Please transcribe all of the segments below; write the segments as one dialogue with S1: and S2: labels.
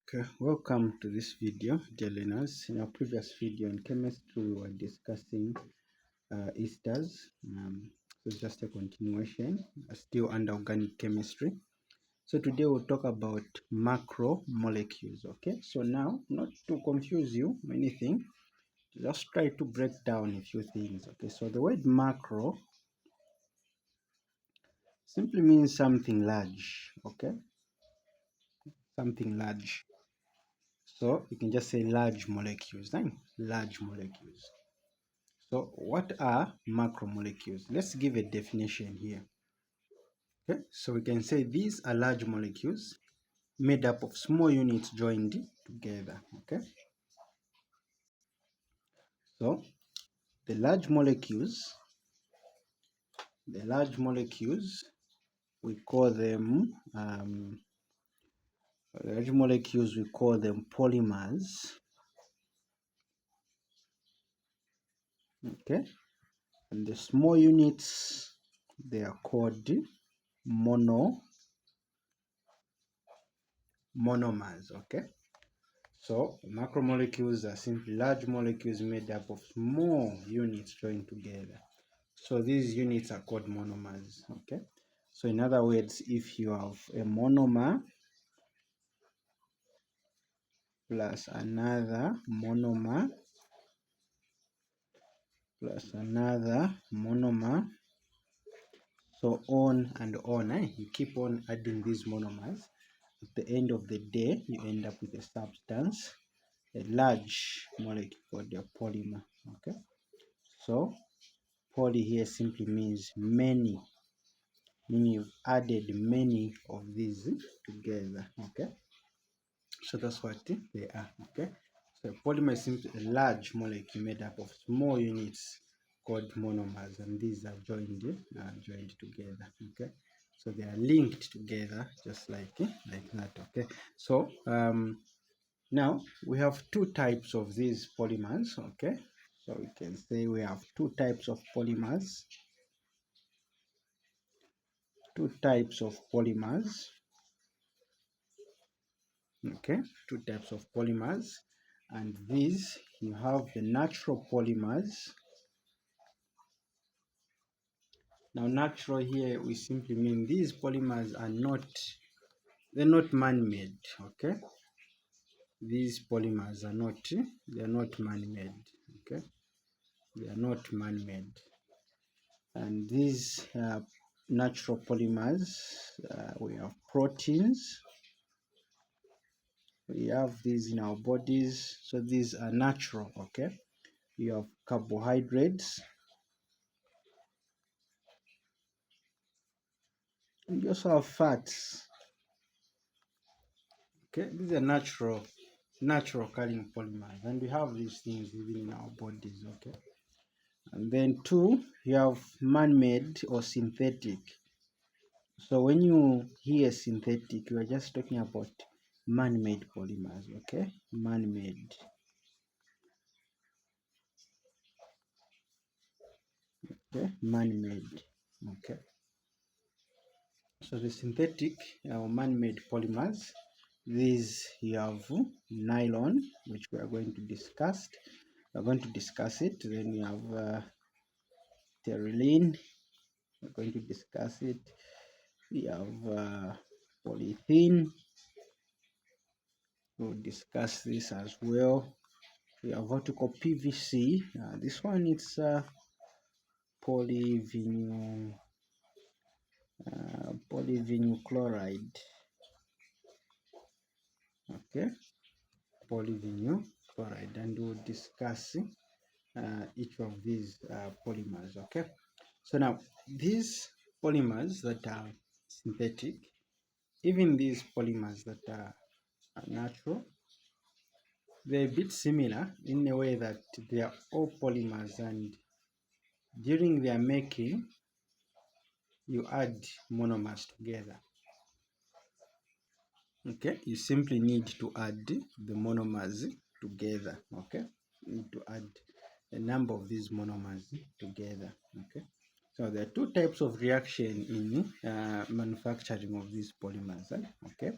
S1: Okay, welcome to this video, dear learners. In our previous video in chemistry, we were discussing esters. So it's just a continuation, still under organic chemistry. So today we'll talk about macromolecules. Okay, so now, not to confuse you or anything, just try to break down a few things. Okay, so the word macro simply means something large. Okay, something large. So you can just say large molecules, right? Large molecules. So what are macromolecules? Let's give a definition here. Okay, so we can say these are large molecules made up of small units joined together. Okay, so the large molecules, we call them polymers. Okay, and the small units, they are called monomers. Okay, so macromolecules are simply large molecules made up of small units joined together. So these units are called monomers. Okay, so in other words, if you have a monomer plus another monomer plus another monomer, so on and on, you keep on adding these monomers. At the end of the day, you end up with a substance, a large molecule called a polymer. Okay, so poly here simply means many, meaning you've added many of these together. Okay, so that's what they are. Okay, so a polymer is simply a large molecule made up of small units called monomers, and these are joined together. Okay, so they are linked together just like that. Okay, so now we have two types of these polymers. Okay, so we can say we have two types of polymers. Okay, two types of polymers, and these, you have the natural polymers. Now natural here, we simply mean these polymers are not man-made. Okay, these polymers are not man-made. Okay, they are not man-made, and these natural polymers, we have proteins. We have these in our bodies, so these are natural. Okay, you have carbohydrates, and you also have fats. Okay, these are natural carrying polymers, and we have these things even in our bodies. Okay, and then two, you have man-made or synthetic. So when you hear synthetic, you are just talking about man-made polymers. Okay, man-made. Okay, man-made. Okay, so the synthetic or man-made polymers, these you have nylon, which we are going to discuss. We're going to discuss it. Then we have Terylene, we're going to discuss it. We have polyethene, we'll discuss this as well. We have what we call PVC. This one, it's polyvinyl chloride. Okay, polyvinyl chloride, and we'll discuss each of these polymers. Okay, so now these polymers that are synthetic, even these polymers that are natural, they're a bit similar in a way that they are all polymers, and during their making, you add monomers together. Okay, you simply need to add the monomers together. Okay, you need to add a number of these monomers together. Okay, so there are two types of reaction in manufacturing of these polymers. Okay,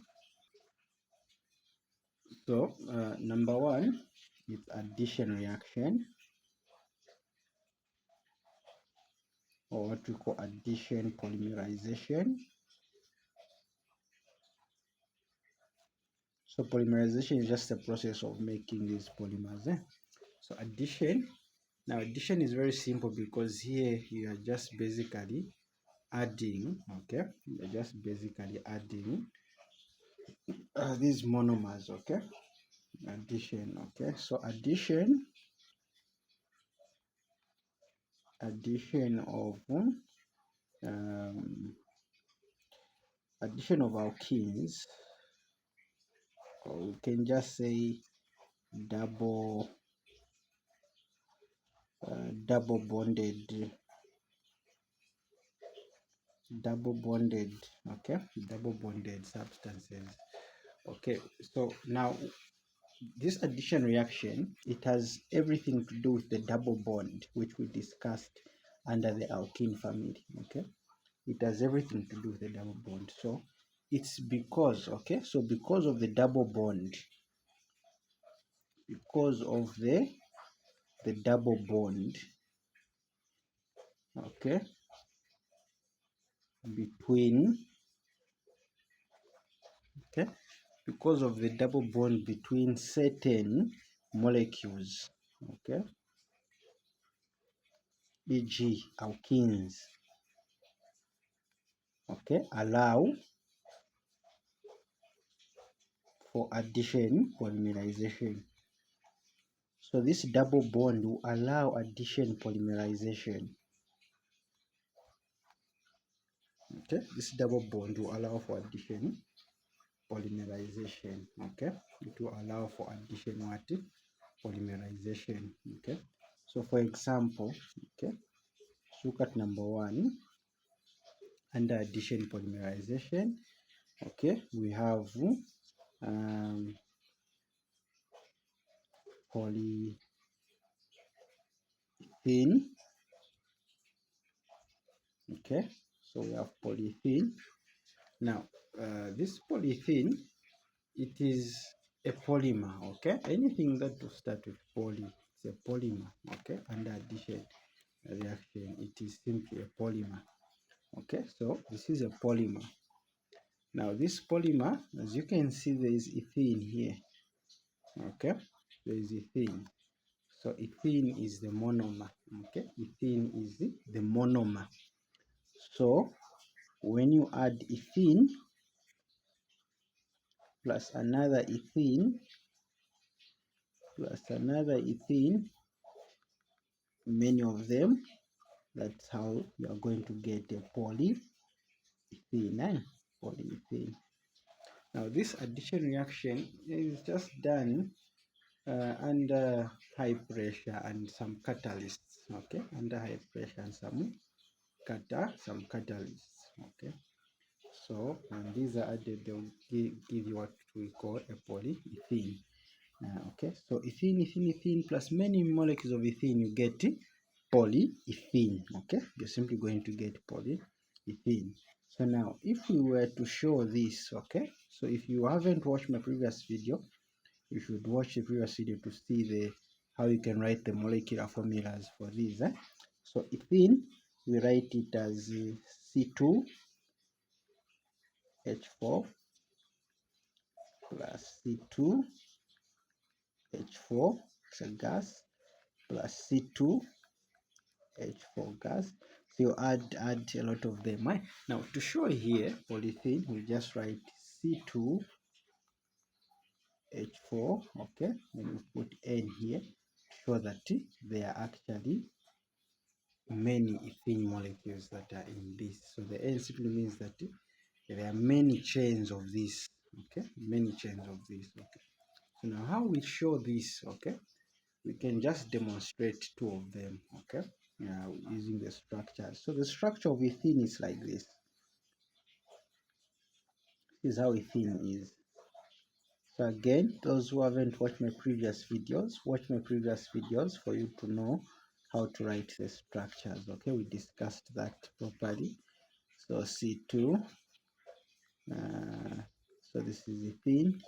S1: So number one is addition reaction, or what we call addition polymerization. So polymerization is just the process of making these polymers. So addition, now addition is very simple because here you are just basically adding, okay? You're just basically adding these monomers, okay? Addition, okay? So addition um, addition of alkenes, or we can just say double double bonded okay, double bonded substances. Okay, so now this addition reaction, it has everything to do with the double bond which we discussed under the alkene family. Okay, it has everything to do with the double bond. So it's because, okay, so because of the double bond, because of the double bond, okay, between, okay, because of the double bond between certain molecules, okay, e.g. alkenes, okay, allow for addition polymerization. So this double bond will allow addition polymerization. Okay, this double bond will allow for addition polymerization. Okay, it will allow for addition what? Polymerization. Okay, so for example, okay, look at number one. Under addition polymerization, okay, we have polyethene. Okay, so we have polyethene. Now this polyethene, it is a polymer. Okay, anything that will start with poly, it's a polymer. Okay, under addition reaction, it is simply a polymer. Okay, so this is a polymer. Now this polymer, as you can see, there is ethene here. Okay, there is ethene. So ethene is the monomer. Okay, ethene is the monomer. So when you add ethene plus another ethene plus another ethene, many of them, that's how you are going to get a polyethene. Polyethene. Now this addition reaction is just done under high pressure and some catalysts. Okay, under high pressure and some catalysts. Okay, so and these are added, they'll give you what we call a polyethene. Okay, so ethene plus many molecules of ethene, you get polyethene. Okay, you're simply going to get polyethene. So now if we were to show this, okay, so if you haven't watched my previous video, you should watch the previous video to see the how you can write the molecular formulas for these. So ethene, we write it as C2H4 plus C2H4, it's a gas, plus C2H4 gas. So you add a lot of them. Now to show here polyethene, we just write C2H4, okay, then we put N here to show that there are actually many ethene molecules that are in this. So the N simply means that there are many chains of this. Okay, many chains of this. Okay, so now how we show this? Okay, we can just demonstrate two of them. Okay, using the structure. So the structure of ethene is like this. This is how ethene is. So again, those who haven't watched my previous videos, watch my previous videos for you to know how to write the structures. Okay, we discussed that properly. So C2, so this is ethene,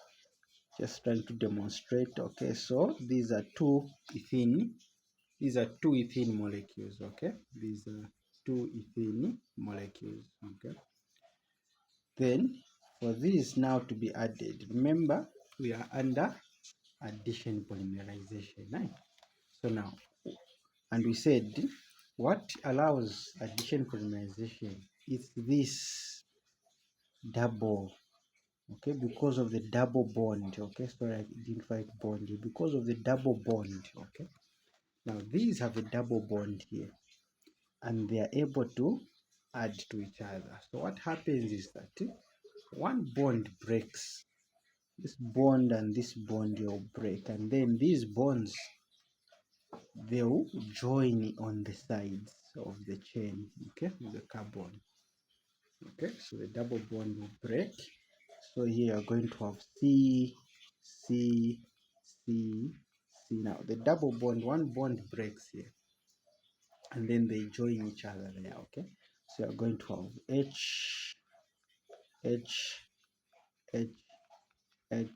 S1: just trying to demonstrate. Okay, so these are two ethene. These are two ethene molecules. Okay, these are two ethene molecules. Okay, then for these now to be added, remember we are under addition polymerization, right? So now, and we said what allows addition polymerization is this double, okay, because of the double bond. Okay, sorry, I didn't write bond here. Because of the double bond. Okay, now these have a double bond here, and they are able to add to each other. So what happens is that one bond breaks, this bond and this bond will break, and then these bonds, they'll join on the sides of the chain, okay, with the carbon. Okay, so the double bond will break. So here you're going to have C, C, C, C. Now the double bond, one bond breaks here, and then they join each other there. Okay, so you're going to have H, H, H, H,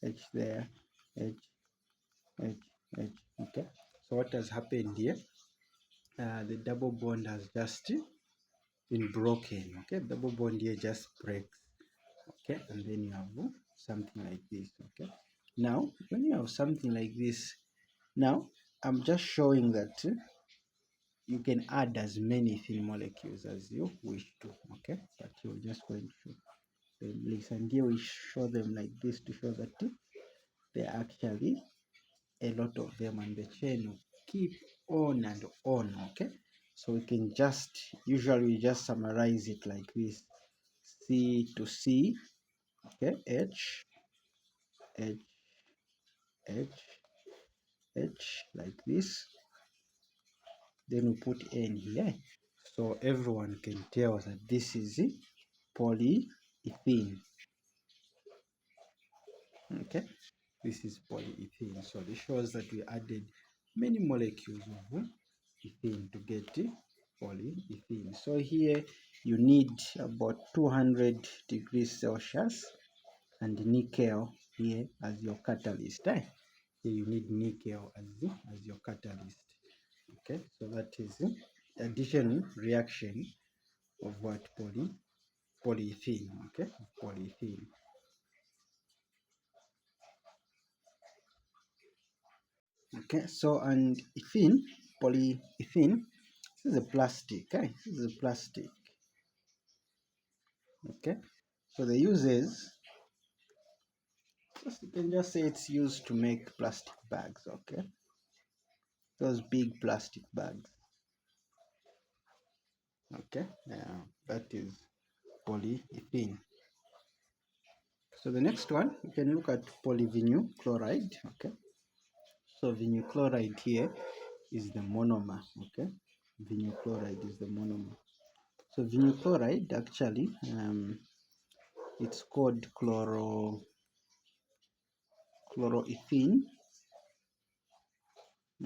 S1: H there, H, H, H. Okay, so what has happened here? The double bond has just been broken. Okay, double bond here just breaks. Okay, and then you have something like this. Okay, now when you have something like this, now I'm just showing that you can add as many thin molecules as you wish to. Okay, but you're just going to show them this, and here we show them like this to show that there are actually a lot of them, and the chain will keep on and on. Okay, so we can just usually just summarize it like this: C to C. Okay, H, H, H, H, like this. Then we put N here, so everyone can tell that this is polyethene. Okay, this is polyethene. So this shows that we added many molecules of ethene to get polyethene. So here you need about 200 degrees Celsius and nickel here as your catalyst. Here you need nickel as your catalyst. Okay, so that is addition reaction of what polyethene. Okay, polyethene. Okay, so and ethene, polyethene, this is a plastic. Okay, this is a plastic. Okay, so the uses, you can just say it's used to make plastic bags. Okay, those big plastic bags. Okay, yeah, that is polyethene. So the next one, you can look at polyvinyl chloride. Okay, so vinyl chloride here is the monomer. Okay, vinyl chloride is the monomer. So vinyl chloride actually, it's called chloroethene.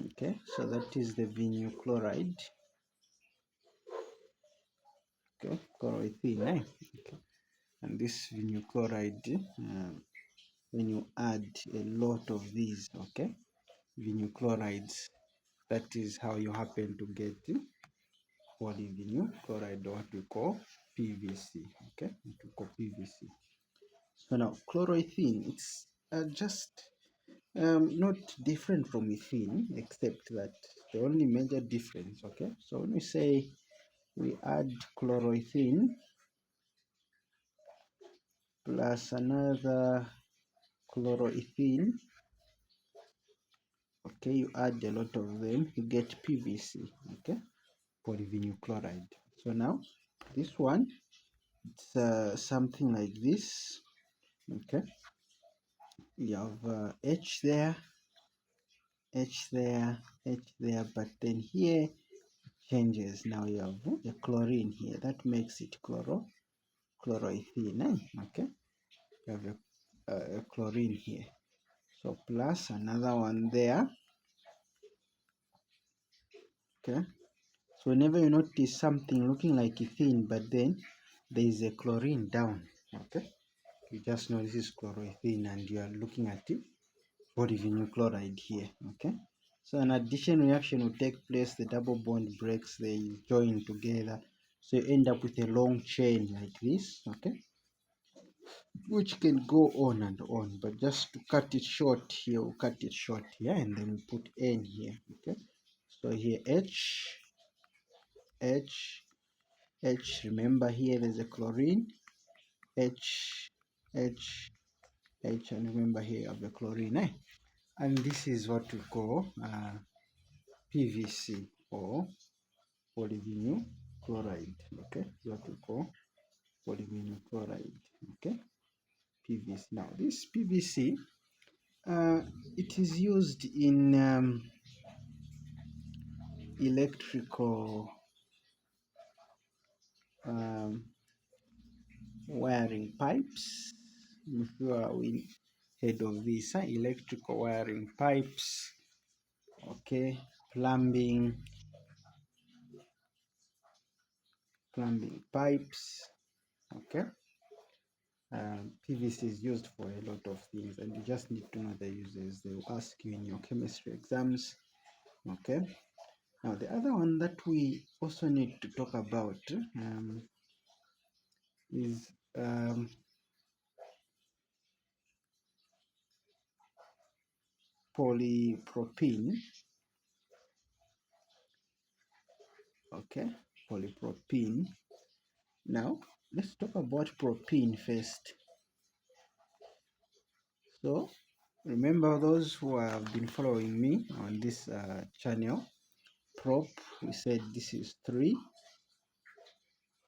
S1: Okay, so that is the vinyl chloride. Okay, chloroethene. Okay, and this vinyl chloride, when you add a lot of these, okay, vinyl chlorides, that is how you happen to get polyvinyl chloride, what we call PVC. Okay, what we call PVC. So now chloroethene, it's just not different from ethene, except that the only major difference. Okay, so when we say we add chloroethene plus another chloroethene, okay, you add a lot of them, you get PVC. Okay, polyvinyl chloride. So now this one, it's something like this. Okay, you have H there, H there, H there, but then here changes. Now you have a chlorine here, that makes it chloroethene. Okay, you have a chlorine here, so plus another one there. Okay, so whenever you notice something looking like ethene, but then there is a chlorine down. Okay, You just know this is chloroethene and you are looking at the polyvinyl chloride here. Okay, so an addition reaction will take place, the double bond breaks, they join together, so you end up with a long chain like this. Okay, which can go on and on, but just to cut it short here, we'll cut it short here and then we put N here. Okay, so here H, H, H, remember here there's a chlorine, H, H, H, and remember here you have the chlorine, eh? And this is what we call PVC, or polyvinyl chloride. Okay, what we call polyvinyl chloride. Okay, PVC. Now this PVC, it is used in electrical um, wiring pipes. If you are head of this, electrical wiring pipes. Okay, plumbing pipes. Okay, PVC is used for a lot of things, and you just need to know the uses. They will ask you in your chemistry exams. Okay, now the other one that we also need to talk about is polypropene. Okay, polypropene. Now let's talk about propene first. So remember, those who have been following me on this channel, prop, we said this is 3.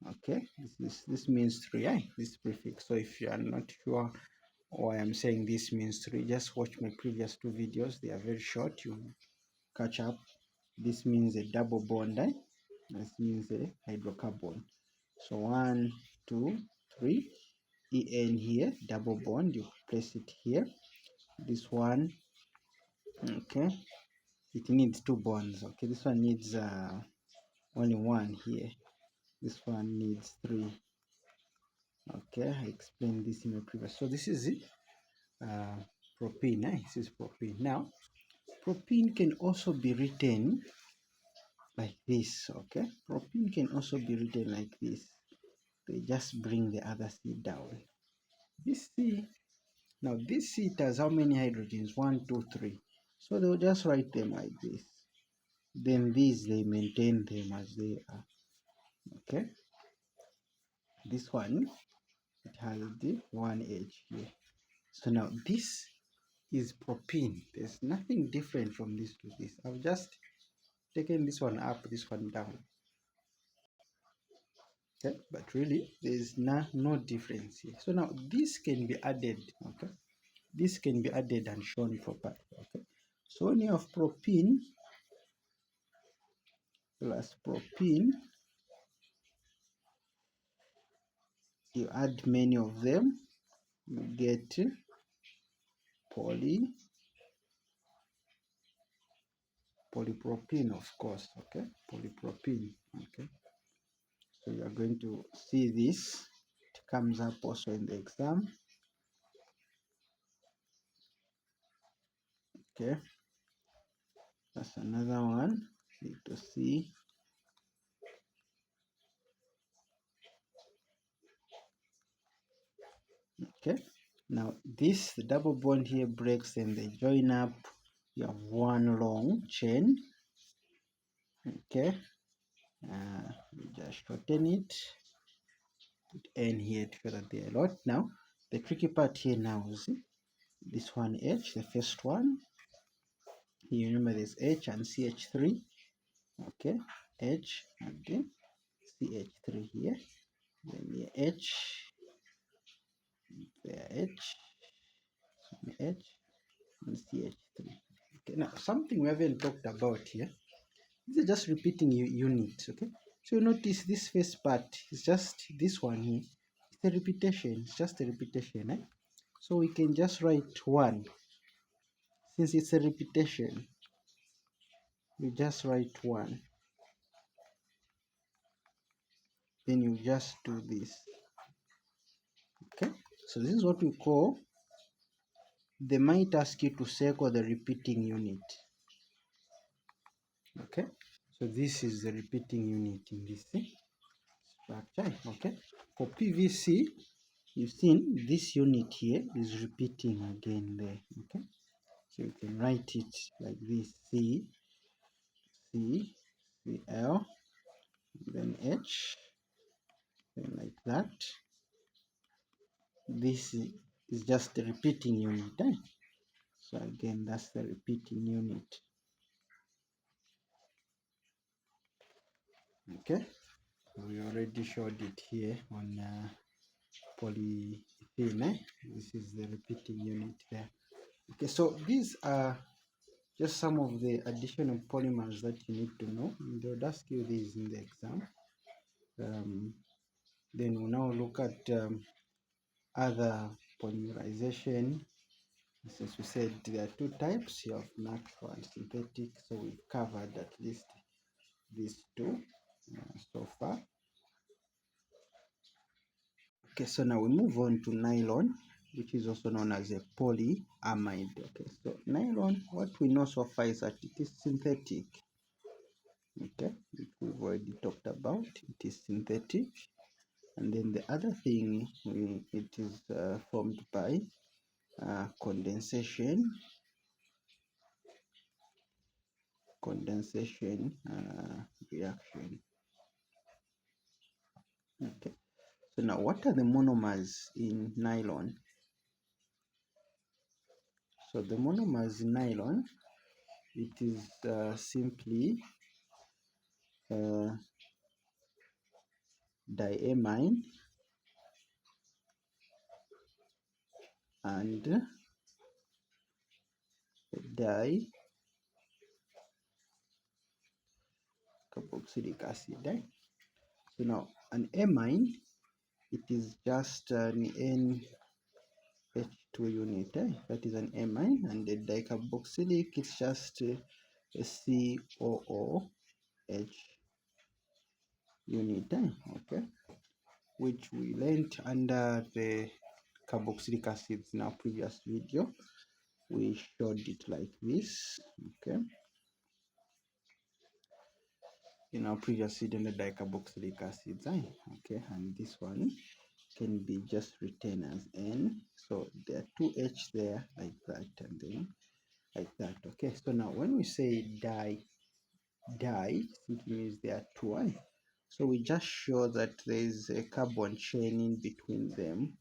S1: Okay, this means 3, this prefix. So if you are not sure why I'm saying this means 3, just watch my previous 2 videos. They are very short, you catch up. This means a double bond, this means a hydrocarbon. So 1, 2, 3, En here, double bond, you place it here. This one, okay, it needs 2 bonds. Okay, this one needs only 1 here. This one needs 3. Okay, I explained this in my previous. So this is it. Propene. This is propene. Now, propene can also be written like this. Okay, propene can also be written like this. They just bring the other C down. This C, now this C has how many hydrogens? 1, 2, 3. So they'll just write them like this. Then these, they maintain them as they are. Okay, this one, it has the 1H here. So now this is propene. There's nothing different from this to this. I've just taken this one up, this one down. Okay, but really there's no difference here. So now this can be added. Okay, this can be added and shown properly. Okay, so when you have propene plus propene, you add many of them, you get polypropene, of course. Okay, polypropene. Okay, so you are going to see this. It comes up also in the exam. Okay, that's another one. Need to see. Okay, now this, the double bond here breaks and they join up. You have one long chain. Okay, you just shorten it, put N here to show that they're a lot. Now the tricky part here now is this one H, the first one. You remember there's H and CH3. Okay, H and then CH3 here. Then the H, there H, H, and CH3. Okay, now something we haven't talked about here. These are just repeating units. Okay, so you notice this first part is just this one here. It's a repetition. It's just a repetition. So we can just write 1. Since it's a repetition, you just write 1. Then you just do this. Okay, So this is what we call, they might ask you to circle the repeating unit. Okay, so this is the repeating unit in this structure. Okay, for PVC, you've seen this unit here is repeating again there. Okay, so you can write it like this: C, C, C, L, then H, then like that. This is just the repeating unit. So again, that's the repeating unit. Okay, we already showed it here on polyethene. This is the repeating unit there. Okay, so these are just some of the additional polymers that you need to know. They would ask you these in the exam. Then we'll now look at other polymerization. Since we said there are two types, you have natural and synthetic, so we've covered at least these two so far. Okay, so now we move on to nylon, which is also known as a polyamide. Okay, so nylon, what we know so far is that it is synthetic. Okay, we've already talked about it is synthetic. And then the other thing, it is formed by condensation reaction. Okay, so now what are the monomers in nylon? So the monomers in nylon, it is simply diamine and dicarboxylic acid. So now an amine, it is just an NH2 unit. That is an amine, and the dicarboxylic, it's just a COOH unit. Okay, which we learned under the carboxylic acids in our previous video. We showed it like this. Okay, in our previous video, the dicarboxylic acids. Okay, and this one can be just written as N. So there are two H there like that, and then like that. Okay, so now when we say di, it means there are two. So we just show that there is a carbon chain in between them,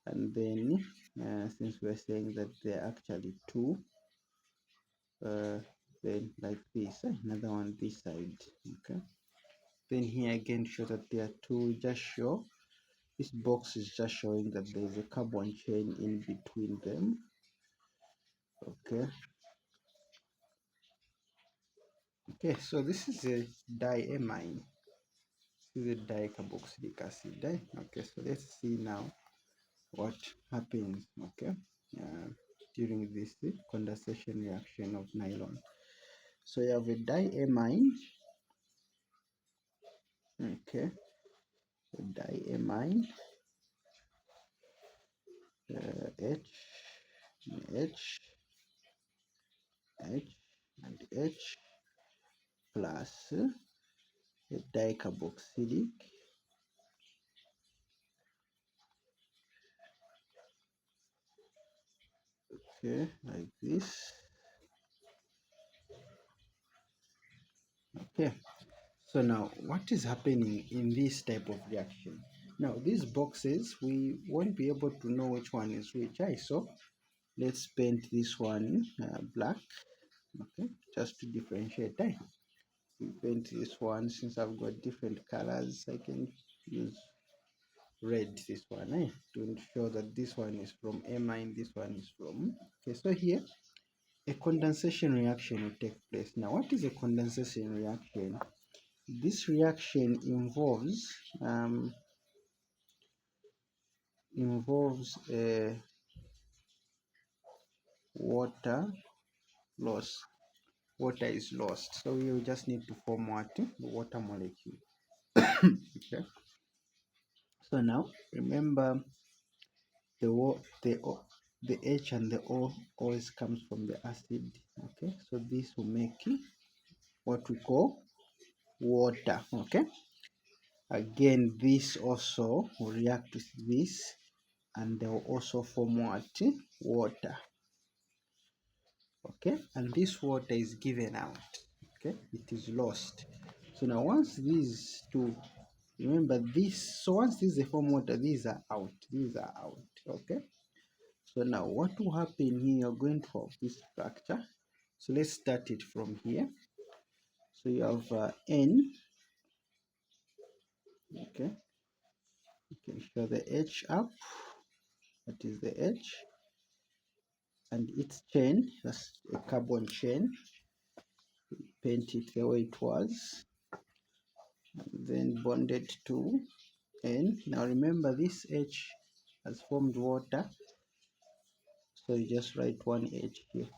S1: and then since we're saying that there are actually two, then like this, another one this side. Okay, then here again show that there are two. Just show this box is just showing that there is a carbon chain in between them. Okay, okay, so this is a diamine. This is a dicarboxylic acid. Okay, so let's see now what happens. Okay, during this condensation reaction of nylon. So you have a diamine. Okay, a diamine, H, H, H, and H plus a dicarboxylic. Okay, like this. Okay, so now what is happening in this type of reaction? Now these boxes, we won't be able to know which one is which. So let's paint this one black. Okay, just to differentiate. We paint this one. Since I've got different colors, I can use red this one to show that this one is from amine, this one is from. Okay, so here a condensation reaction will take place. Now what is a condensation reaction? This reaction involves water loss. Water is lost, so we will just need to form what? The water molecule. Okay, so now remember the H and the O always comes from the acid. Okay, so this will make what we call water. Okay, again this also will react with this, and they will also form what? Water. Okay, and this water is given out. Okay, it is lost. So now once these two, remember this, so once this is a form water, these are out, okay. So now what will happen here, you're going to have this structure. So let's start it from here. So you have N, okay, you can show the H up, that is the H, and its chain, that's a carbon chain, paint it the way it was, and then bonded to N. Now remember this H has formed water, so you just write one H here.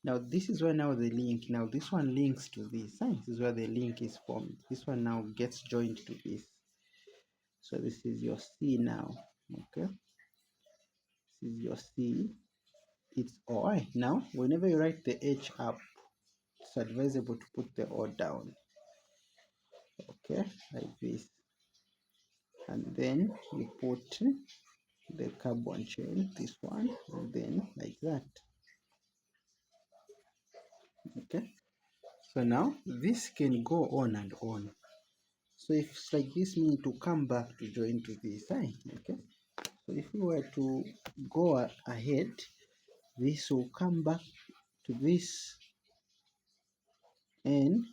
S1: Now this is where now the link, now this one links to this. This is where the link is formed. This one now gets joined to this. So this is your C now. Okay, this is your C. It's O. Now whenever you write the H up, it's advisable to put the O down. Okay, like this. And then you put the carbon chain, this one, and then like that. Okay, so now this can go on and on. So if it's like this, we need to come back to join to this side. Okay, so if we were to go ahead, this will come back to this end.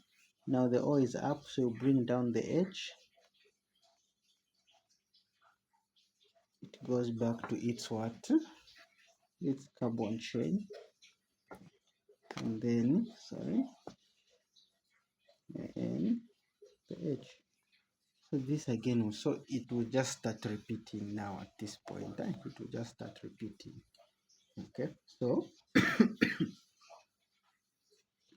S1: Now the O is up, so you bring down the H. It goes back to its what? Its carbon chain. And then, sorry, the N, the H. So this again, so it will just start repeating now at this point. It will just start repeating. Okay, so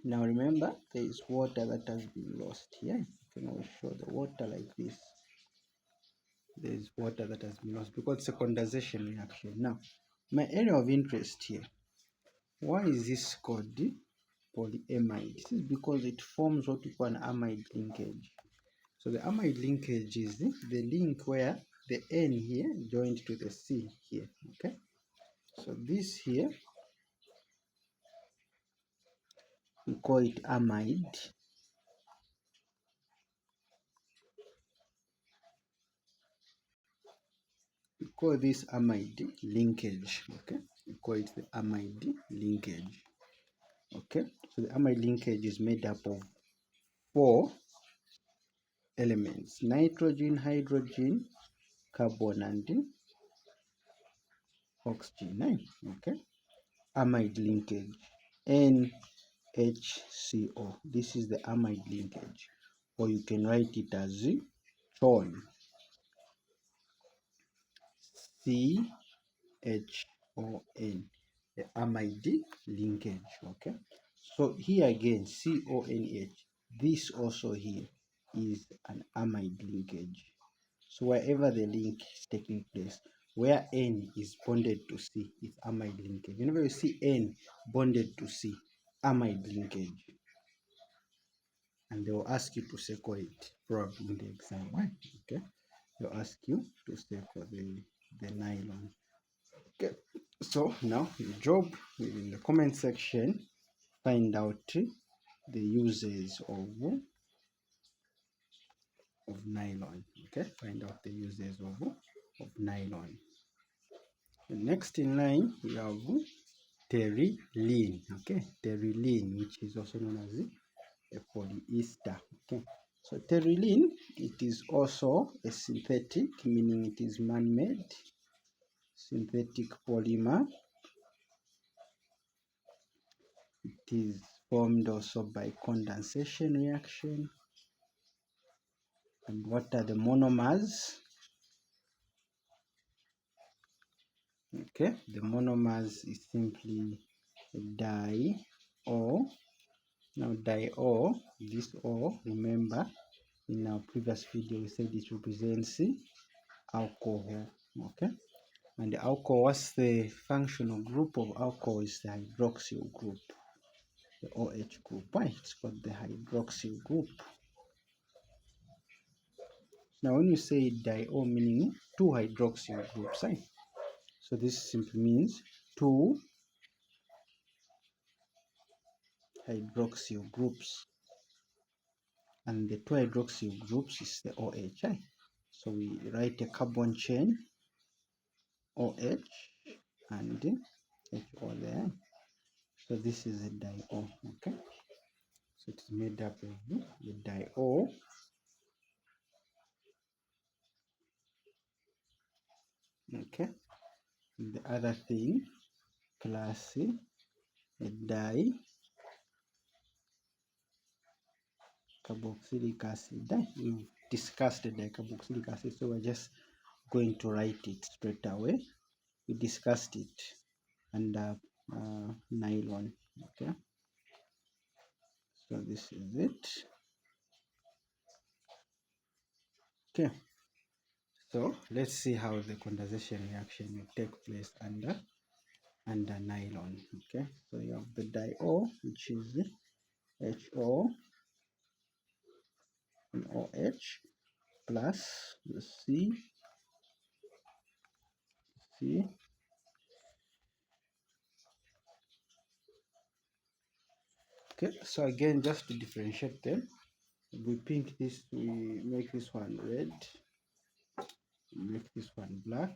S1: now remember, there is water that has been lost here. You can always show the water like this. There is water that has been lost because it's a condensation reaction. Now, my area of interest here, why is this called polyamide? This is because it forms what we call an amide linkage. So the amide linkage is the link where the N here joined to the C here. Okay, so this here, we call it amide. We call this amide linkage. Okay, we call it the amide linkage. Okay, so the amide linkage is made up of 4 elements: nitrogen, hydrogen, carbon, and oxygen. Okay, amide linkage, NHCO. This is the amide linkage, or you can write it as CHON, CHON, the amide linkage. Okay, so here again, CONH, this also here is an amide linkage. So wherever the link is taking place, where N is bonded to C, it's amide linkage. Whenever you see N bonded to C, amide linkage. And they will ask you to circle it probably in the exam. Right? Okay, they'll ask you to circle the nylon. Okay, so now your job in the comment section, find out the uses of nylon. Okay, find out the uses of nylon. The next in line we have terylene. Okay, terylene, which is also known as a polyester. Okay, so terylene, it is also a synthetic, meaning it is man-made synthetic polymer. It is formed also by condensation reaction. And what are the monomers? Okay, the monomers is simply di or. Now di-O, this O, remember in our previous video we said it represents alcohol. Okay, And the alcohol, what's the functional group of alcohol? Is the hydroxyl group, the OH group. Why? It's called the hydroxyl group. Now, when you say diol, meaning two hydroxyl groups, right? So this simply means two hydroxyl groups, and the two hydroxyl groups is the OH. Right? So we write a carbon chain OH and HO there. So this is a diol. Okay. So it's made up of the diol okay, and the other thing plus a dicarboxylic acid. We've discussed the dicarboxylic acid, so we're just going to write it straight away. We discussed it under nylon. Okay, so this is it. Okay, so let's see how the condensation reaction will take place under nylon. Okay, so you have the diol, which is HO and OH plus the C. Okay, so again, just to differentiate them, we paint this, we make this one red, make this one black.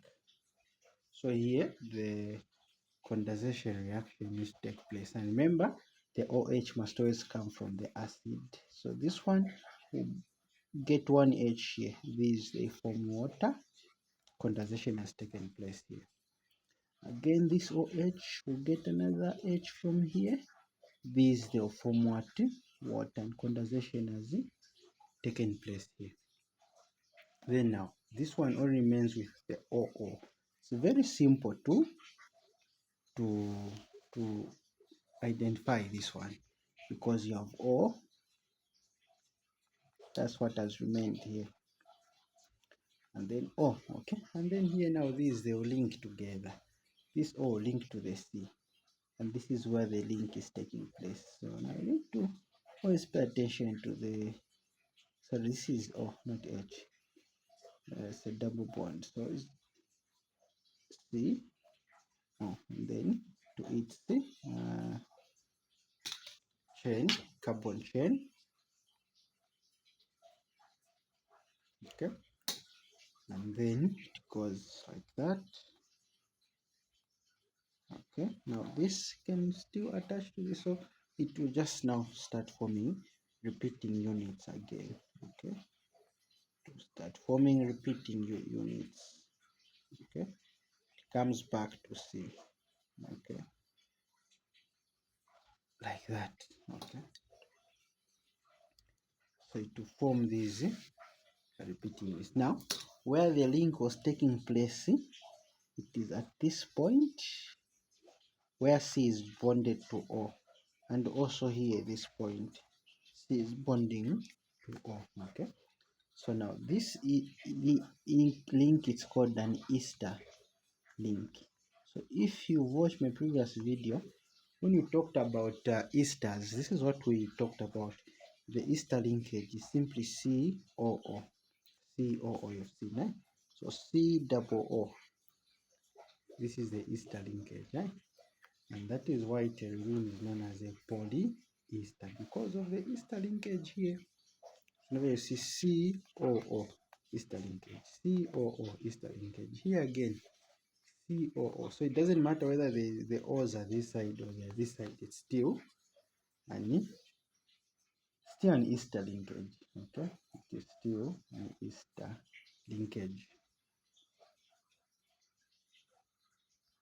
S1: So here the condensation reaction must take place, and remember the OH must always come from the acid. So this one will get one H here. These they form water. Condensation has taken place here. Again, this OH will get another H from here. These they'll form what? Water, and condensation has taken place here. Then now this one only remains with the OO. It's very simple to identify this one, because you have O, that's what has remained here, and then O. Okay, and then here now these they will link together. This O link to the C, and this is where the link is taking place. So now you need to always pay attention to the, so this is O, not H. It's a double bond, so it's C, O, and then to its chain, carbon chain. Okay, and then it goes like that. Okay, now this can still attach to this, so it will just now start forming repeating units again. Okay, to start forming repeating units. Okay, it comes back to C. Okay, like that. Okay, so to form these repeating units. Now where the link was taking place, it is at this point where C is bonded to O, and also here this point C is bonding to O. Okay, so now this link is called an ester link. So if you watch my previous video, when we talked about esters, this is what we talked about. The ester linkage is simply COO. COO, you see, right? So C double O. This is the ester linkage, right? And that is why terylene is known as a polyester, because of the ester linkage here. Whenever you see COO, ester linkage, COO, ester linkage. Here again, COO. So it doesn't matter whether the O's are this side or they're this side, it's still an ester linkage. Okay, it is still an ester linkage.